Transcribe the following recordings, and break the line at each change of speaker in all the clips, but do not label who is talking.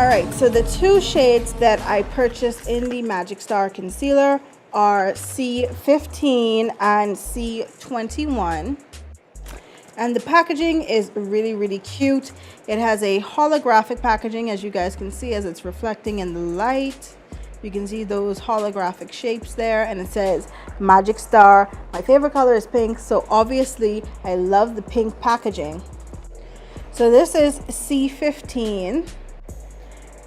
Alright, so the two shades that I purchased in the Magic Star concealer are C15 and C21. And the packaging is really, really cute. It has a holographic packaging, as you guys can see, as it's reflecting in the light. You can see those holographic shapes there, and it says Magic Star. My favorite color is pink, so obviously I love the pink packaging. So this is C15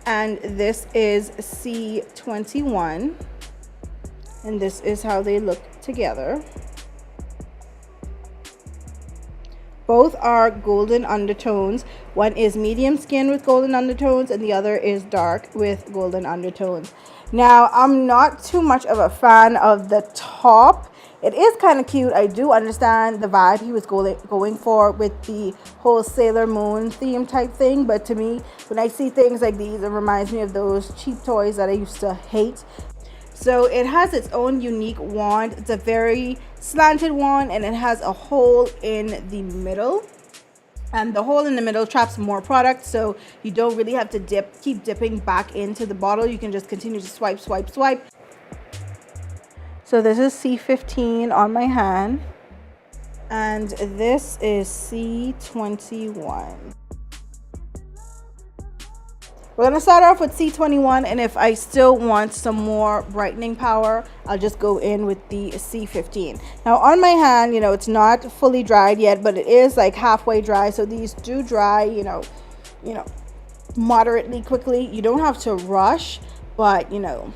and this is C21, and this is how they look together. Both are golden undertones. One is medium skin with golden undertones and the other is dark with golden undertones. Now, I'm not too much of a fan of the top. It is kind of cute. I do understand the vibe he was going for with the whole Sailor Moon theme type thing. But to me, when I see things like these, it reminds me of those cheap toys that I used to hate. So it has its own unique wand. It's a very slanted wand and it has a hole in the middle. And the hole in the middle traps more product, so you don't really have to keep dipping back into the bottle. You can just continue to swipe, swipe, swipe. So this is C15 on my hand, and this is C21. We're going to start off with C21, and if I still want some more brightening power, I'll just go in with the C15. Now on my hand, you know, it's not fully dried yet, but it is like halfway dry. So these do dry, you know, moderately quickly. You don't have to rush, but, you know,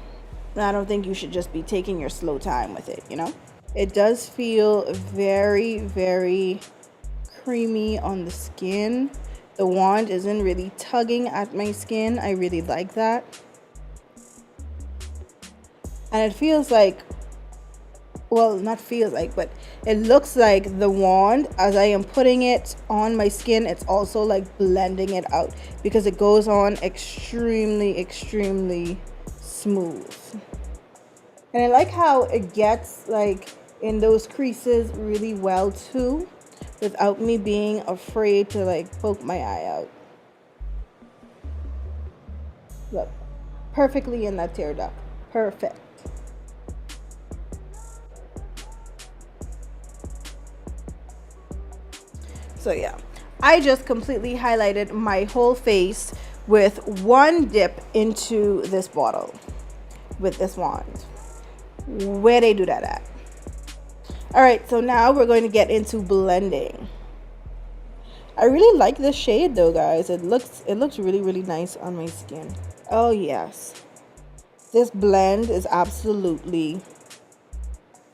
I don't think you should just be taking your slow time with it, you know. It does feel very, very creamy on the skin. The wand isn't really tugging at my skin. I really like that. And it feels like, well, not feels like, but it looks like the wand, as I am putting it on my skin, it's also like blending it out because it goes on extremely, extremely smooth. And I like how it gets like in those creases really well too, without me being afraid to like poke my eye out. Look, perfectly in that tear duct. Perfect. So yeah, I just completely highlighted my whole face with one dip into this bottle with this wand. Where they do that at? All right, so now we're going to get into blending. I really like this shade though, guys. It looks really, really nice on my skin. Oh yes, this blend is absolutely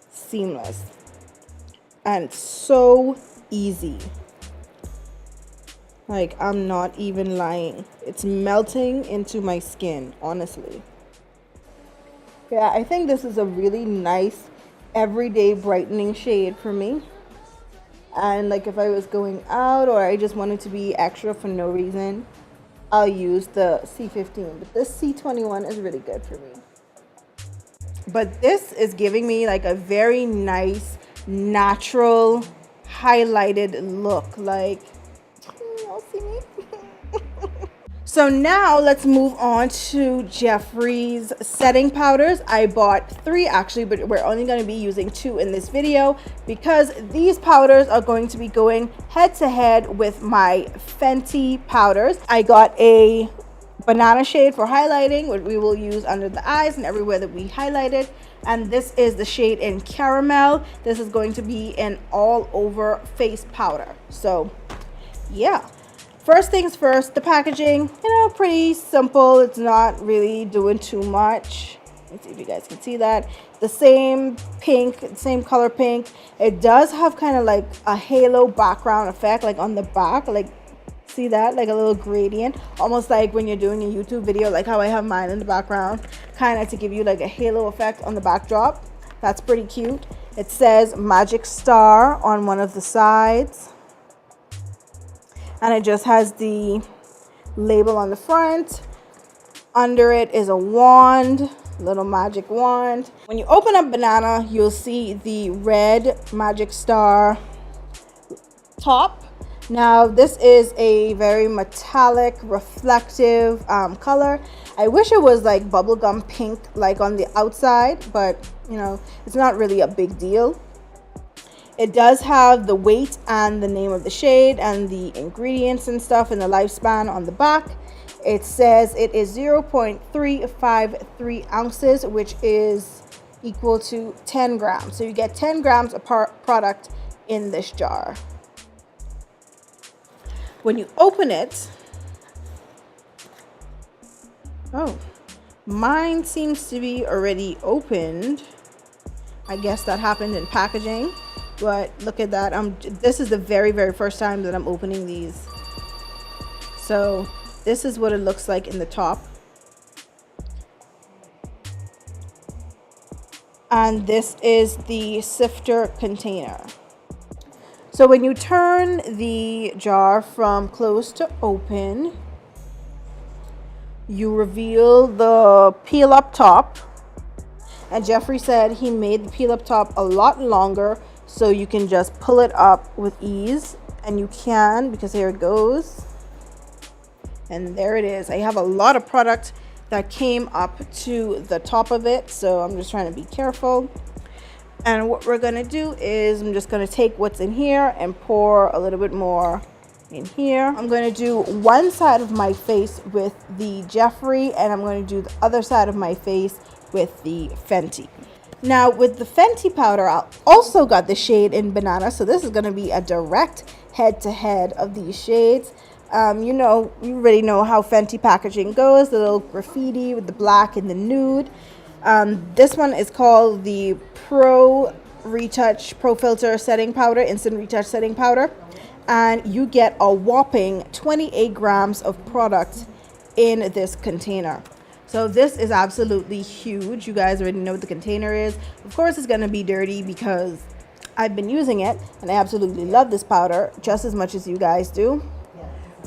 seamless and so easy. Like, I'm not even lying. It's melting into my skin, honestly. Yeah, I think this is a really nice everyday brightening shade for me. And like if I was going out or I just wanted to be extra for no reason, I'll use the C15. But this C21 is really good for me. But this is giving me like a very nice, natural, highlighted look. Like, y'all see me? So now let's move on to Jeffree's setting powders. I bought 3 actually, but we're only going to be using 2 in this video because these powders are going to be going head to head with my Fenty powders. I got a banana shade for highlighting, which we will use under the eyes and everywhere that we highlighted. And this is the shade in caramel. This is going to be an all over face powder. So yeah. First things first, the packaging, you know, pretty simple. It's not really doing too much. Let's see if you guys can see that. The same pink, same color pink. It does have kind of like a halo background effect, like on the back, like see that, like a little gradient, almost like when you're doing a YouTube video, like how I have mine in the background, kind of to give you like a halo effect on the backdrop. That's pretty cute. It says Magic Star on one of the sides. And it just has the label on the front. Under it is a wand, little magic wand. When you open up banana, you'll see the red Magic Star top. Now this is a very metallic, reflective color. I wish it was like bubblegum pink like on the outside, but you know, it's not really a big deal. It does have the weight and the name of the shade and the ingredients and stuff and the lifespan on the back. It says it is 0.353 ounces, which is equal to 10 grams. So you get 10 grams of product in this jar. When you open it, oh, mine seems to be already opened. I guess that happened in packaging, but look at that. This is the very first time that I'm opening these. So this is what it looks like in the top. And this is the sifter container. So when you turn the jar from closed to open, you reveal the peel up top. And Jeffree said he made the peel up top a lot longer so you can just pull it up with ease. And you can, because here it goes. And there it is. I have a lot of product that came up to the top of it, so I'm just trying to be careful. And what we're gonna do is I'm just gonna take what's in here and pour a little bit more in here. I'm going to do one side of my face with the Jeffree, and I'm going to do the other side of my face with the Fenty. Now with the Fenty powder, I also got the shade in Banana, so this is going to be a direct head-to-head of these shades. You already know how Fenty packaging goes, the little graffiti with the black and the nude. This one is called the Pro Filter Setting Powder, Instant Retouch Setting Powder. And you get a whopping 28 grams of product in this container. So this is absolutely huge. You guys already know what the container is. Of course it's going to be dirty because I've been using it and I absolutely love this powder just as much as you guys do.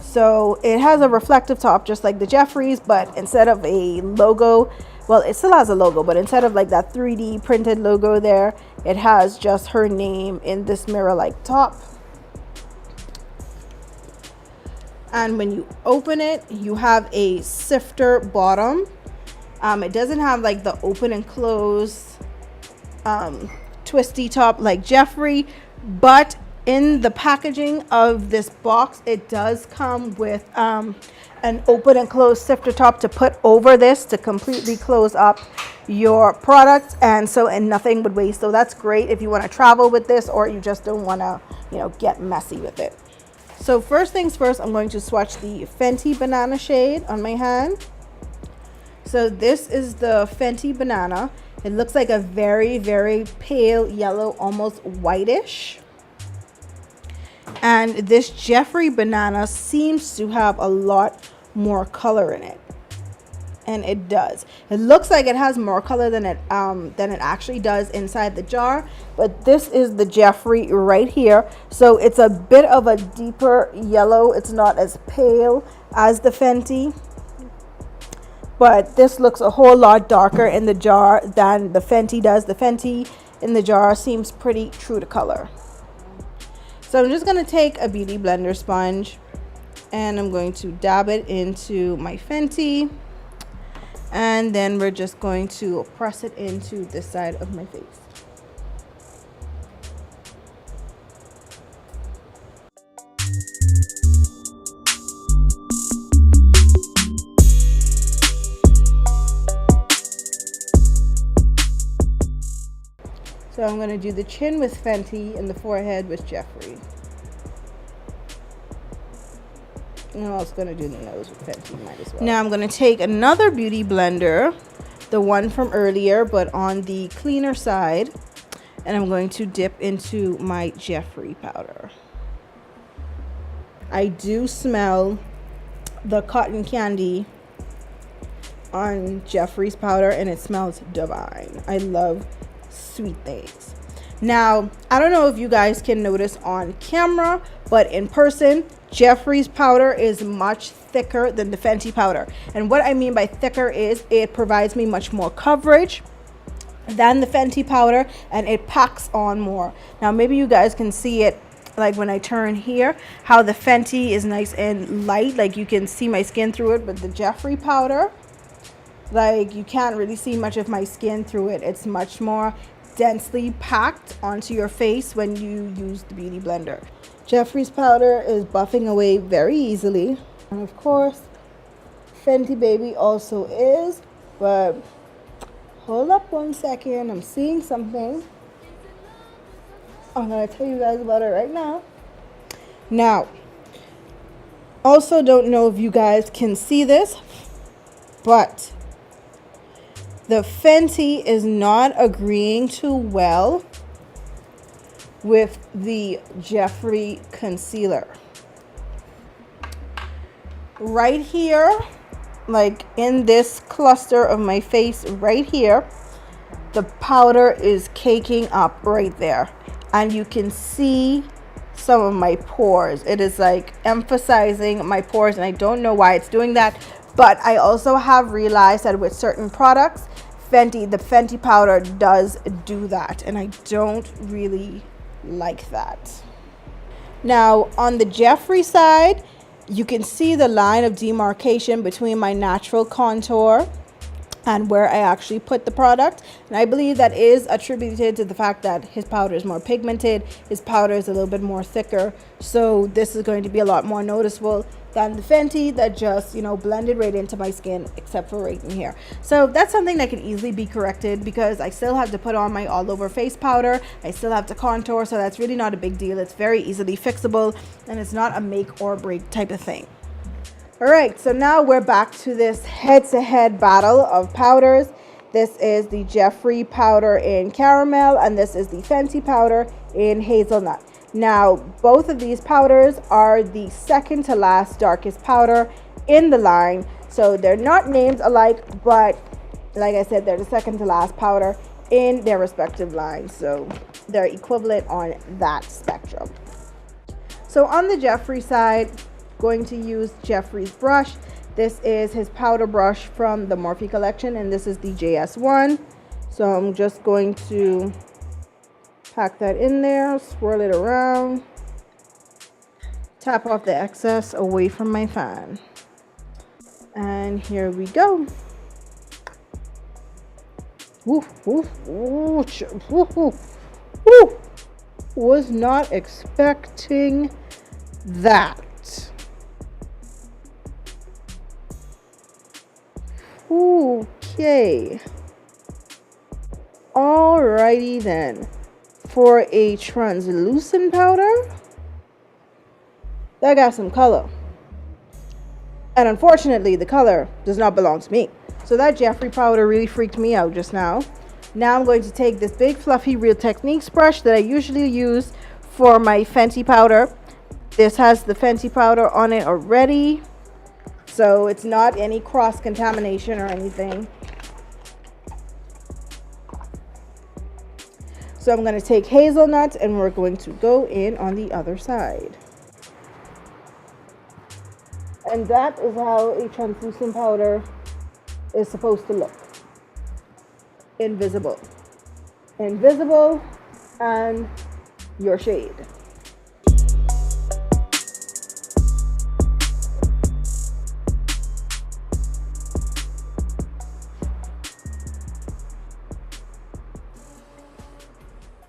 So it has a reflective top just like the Jeffree's, but instead of a logo, well, it still has a logo, but instead of like that 3D printed logo there, it has just her name in this mirror-like top. And when you open it, you have a sifter bottom. It doesn't have like the open and close twisty top like Jeffree, but in the packaging of this box, it does come with an open and close sifter top to put over this to completely close up your product, and nothing would waste. So that's great if you want to travel with this or you just don't want to, get messy with it. So first things first, I'm going to swatch the Fenty Banana shade on my hand. So this is the Fenty Banana. It looks like a very pale yellow, almost whitish. And this Jeffree Banana seems to have a lot more color in it. And it does. It looks like it has more color than it actually does inside the jar. But this is the Jeffree right here. So it's a bit of a deeper yellow. It's not as pale as the Fenty. But this looks a whole lot darker in the jar than the Fenty does. The Fenty in the jar seems pretty true to color. So I'm just going to take a beauty blender sponge and I'm going to dab it into my Fenty. And then we're just going to press it into this side of my face. So I'm going to do the chin with Fenty and the forehead with Jeffree. And I'm also going to do the nose with Fenty, might as well. Now I'm going to take another beauty blender, the one from earlier, but on the cleaner side. And I'm going to dip into my Jeffree powder. I do smell the cotton candy on Jeffree's powder and it smells divine. I love sweet things. Now, I don't know if you guys can notice on camera, but in person, Jeffree's powder is much thicker than the Fenty powder. And what I mean by thicker is it provides me much more coverage than the Fenty powder and it packs on more. Now, maybe you guys can see it like when I turn here, how the Fenty is nice and light, like you can see my skin through it, but the Jeffree powder, like you can't really see much of my skin through it. It's much more densely packed onto your face when you use the beauty blender. Jeffree's powder is buffing away very easily, and of course Fenty Baby also is, but hold up one second, I'm seeing something. I'm gonna tell you guys about it right now. Now, also don't know if you guys can see this, but the Fenty is not agreeing too well with the Jeffree concealer. Right here, like in this cluster of my face right here, the powder is caking up right there, and you can see some of my pores. It is like emphasizing my pores, and I don't know why it's doing that, but I also have realized that with certain products, the Fenty powder does do that, and I don't really like that. Now on the Jeffree side, you can see the line of demarcation between my natural contour and where I actually put the product, and I believe that is attributed to the fact that his powder is more pigmented, his powder is a little bit more thicker, so this is going to be a lot more noticeable than the Fenty that just, you know, blended right into my skin, except for right in here. So that's something that can easily be corrected, because I still have to put on my all over face powder, I still have to contour, so that's really not a big deal. It's very easily fixable, and it's not a make or break type of thing. All right, so now we're back to this head-to-head battle of powders. This is the Jeffree powder in caramel, and this is the Fenty powder in hazelnut. Now, both of these powders are the second to last darkest powder in the line. So they're not named alike, but like I said, they're the second to last powder in their respective lines. So they're equivalent on that spectrum. So on the Jeffree side, going to use Jeffree's brush. This is his powder brush from the Morphe collection, and this is the JS1. So I'm just going to pack that in there, swirl it around, tap off the excess away from my fan, and here we go. Woo, woo, woo, woo, woo, woo. Was not expecting that. Okay, alrighty then. For a translucent powder, that got some color, and unfortunately the color does not belong to me. So that Jeffree powder really freaked me out just now. Now I'm going to take this big fluffy Real Techniques brush that I usually use for my Fenty powder. This has the Fenty powder on it already, so it's not any cross contamination or anything. So I'm going to take hazelnut, and we're going to go in on the other side. And that is how a translucent powder is supposed to look. Invisible. Invisible and your shade.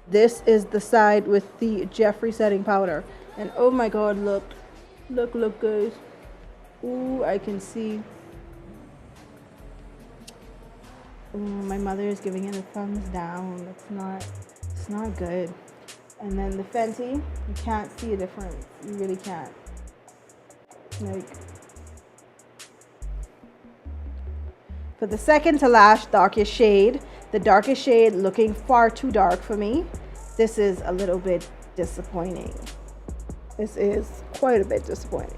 This is the side with the Jeffree setting powder. And oh my god, look. Look guys. Ooh, I can see. Ooh, my mother is giving it a thumbs down. It's not good. And then the Fenty, you can't see a difference. You really can't. Like, for the second to last darkest shade, the darkest shade looking far too dark for me, this is a little bit disappointing. This is quite a bit disappointing.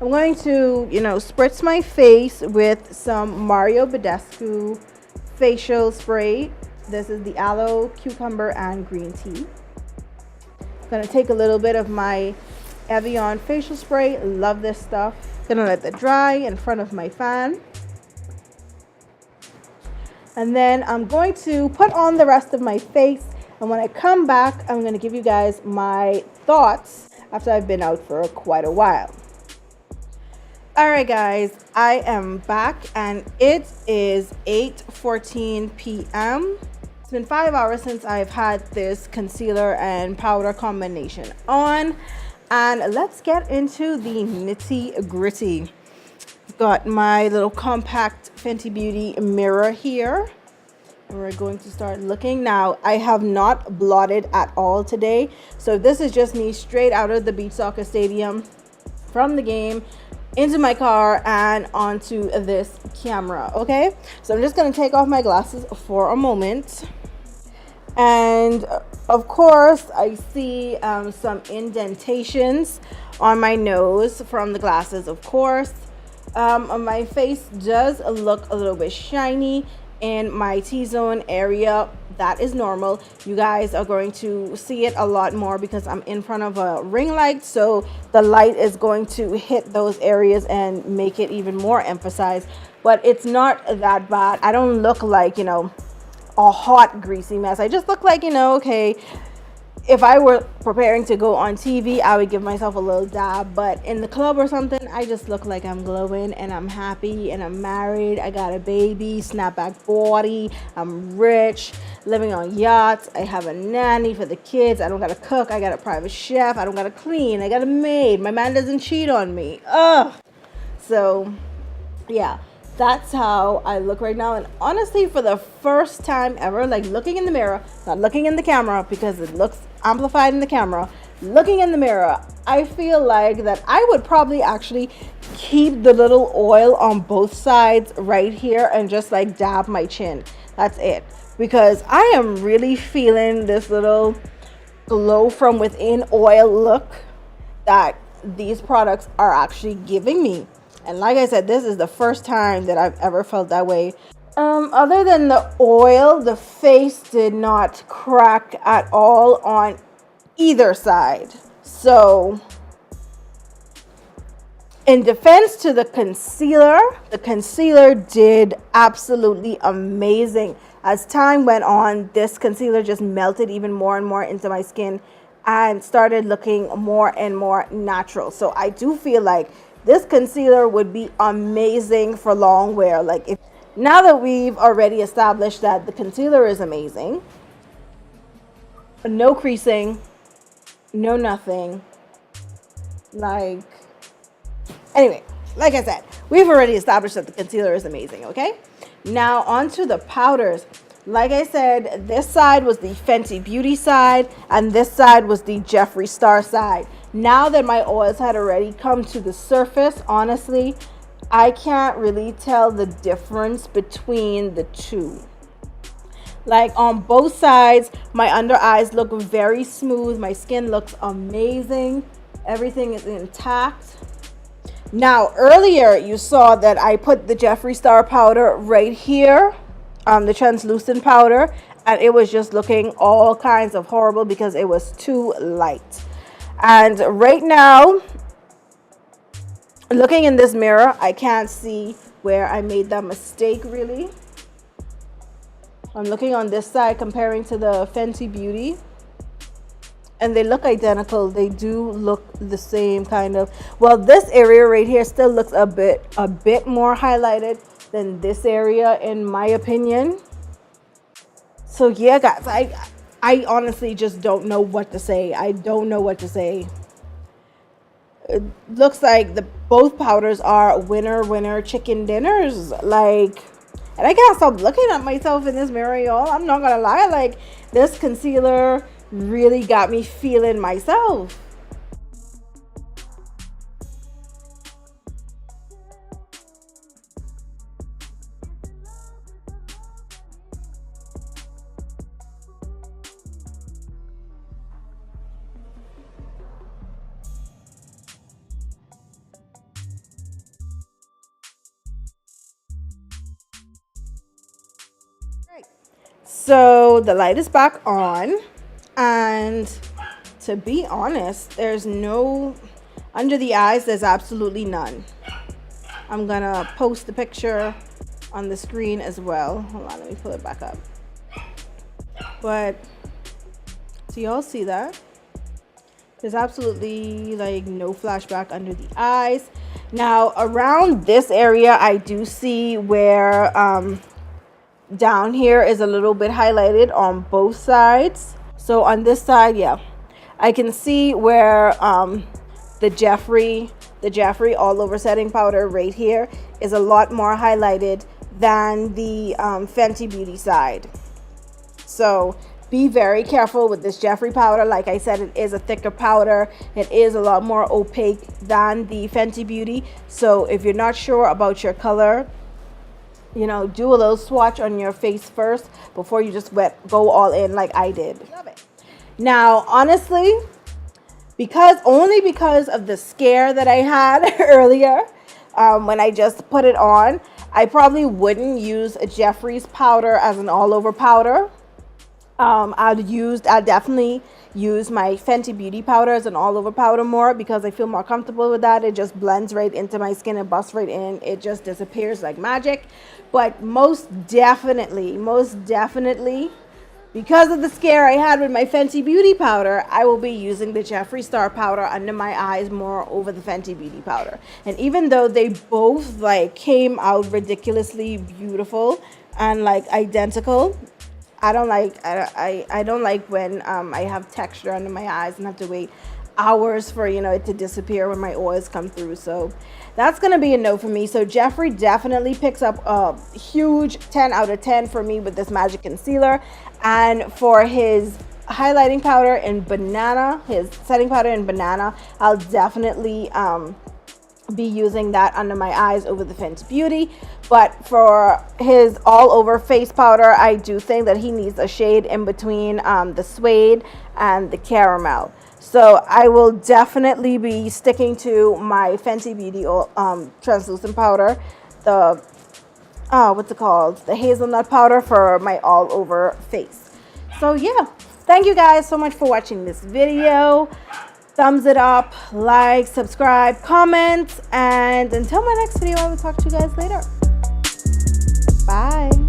I'm going to, spritz my face with some Mario Badescu facial spray. This is the aloe, cucumber, and green tea. I'm going to take a little bit of my Evian facial spray. Love this stuff. Gonna let that dry in front of my fan. And then I'm going to put on the rest of my face And when I come back, I'm going to give you guys my thoughts after I've been out for quite a while. All right, guys, I am back and it is 8:14 p.m. It's been 5 hours since I've had this concealer and powder combination on, and let's get into the nitty gritty. Got my little compact Fenty Beauty mirror here, and we're going to start looking. Now, I have not blotted at all today, so this is just me straight out of the beach soccer stadium from the game into my car and onto this camera. Okay, so I'm just going to take off my glasses for a moment, and of course I see some indentations on my nose from the glasses. Of course, my face does look a little bit shiny in my T-zone area. That is normal. You guys are going to see it a lot more because I'm in front of a ring light, so the light is going to hit those areas and make it even more emphasized. But it's not that bad. I don't look like, you know, a hot greasy mess. I just look like, you know, okay, if I were preparing to go on TV, I would give myself a little dab, but in the club or something, I just look like I'm glowing and I'm happy and I'm married. I got a baby, snapback body, I'm rich, living on yachts. I have a nanny for the kids. I don't gotta cook. I got a private chef. I don't gotta clean. I got a maid. My man doesn't cheat on me. Ugh. So, yeah. That's how I look right now. And honestly, for the first time ever, like looking in the mirror, not looking in the camera because it looks amplified in the camera, looking in the mirror, I feel like that I would probably actually keep the little oil on both sides right here and just like dab my chin. That's it. Because I am really feeling this little glow from within oil look that these products are actually giving me. And like I said, this is the first time that I've ever felt that way. Other than the oil, the face did not crack at all on either side. So, in defense to the concealer did absolutely amazing. As time went on, this concealer just melted even more and more into my skin and started looking more and more natural. So I do feel like this concealer would be amazing for long wear. Like, if now that we've already established that the concealer is amazing, no creasing, no nothing. Like, anyway, like I said, we've already established that the concealer is amazing, okay? Now onto the powders. Like I said, this side was the Fenty Beauty side and this side was the Jeffree Star side. Now that my oils had already come to the surface, honestly, I can't really tell the difference between the two. Like, on both sides, my under eyes look very smooth. My skin looks amazing. Everything is intact. Now, earlier you saw that I put the Jeffree Star powder right here, the translucent powder, and it was just looking all kinds of horrible because it was too light. And right now, looking in this mirror, I can't see where I made that mistake really. I'm looking on this side comparing to the Fenty Beauty, and they look identical. They do look the same kind of. Well, this area right here still looks a bit more highlighted than this area in my opinion. So yeah, guys, I honestly just don't know what to say. I don't know what to say. It looks like both powders are winner chicken dinners. Like, and I can't stop looking at myself in this mirror, y'all. I'm not gonna lie. Like, this concealer really got me feeling myself. So the light is back on, and to be honest, there's no, under the eyes, there's absolutely none. I'm gonna post the picture on the screen as well. Hold on, let me pull it back up. But So y'all see that? There's absolutely like no flashback under the eyes. Now around this area, I do see where down here is a little bit highlighted on both sides. So on this side, yeah, I can see where the Jeffree all over setting powder right here is a lot more highlighted than the Fenty Beauty side. So be very careful with this Jeffree powder. Like I said, it is a thicker powder. It is a lot more opaque than the Fenty Beauty. So if you're not sure about your color, you know, do a little swatch on your face first before you just go all in like I did. Love it. Now, honestly, only because of the scare that I had earlier when I just put it on, I probably wouldn't use a Jeffree's powder as an all-over powder. I'll definitely use my Fenty Beauty powder as an all-over powder more because I feel more comfortable with that. It just blends right into my skin and busts right in. It just disappears like magic. But most definitely, because of the scare I had with my Fenty Beauty powder, I will be using the Jeffree Star powder under my eyes more over the Fenty Beauty powder. And even though they both like came out ridiculously beautiful and like identical, I don't like when I have texture under my eyes and have to wait hours for, you know, it to disappear when my oils come through. So that's gonna be a no for me. So Jeffree definitely picks up a huge 10 out of 10 for me with this magic concealer. And for his highlighting powder in banana, his setting powder in banana, I'll definitely be using that under my eyes over the Fenty Beauty. But for his all over face powder, I do think that he needs a shade in between the suede and the caramel. So I will definitely be sticking to my Fenty Beauty translucent powder, the what's it called, the hazelnut powder for my all over face. So yeah, thank you guys so much for watching this video. Thumbs it up, like, subscribe, comment, and until my next video, I will talk to you guys later. Bye.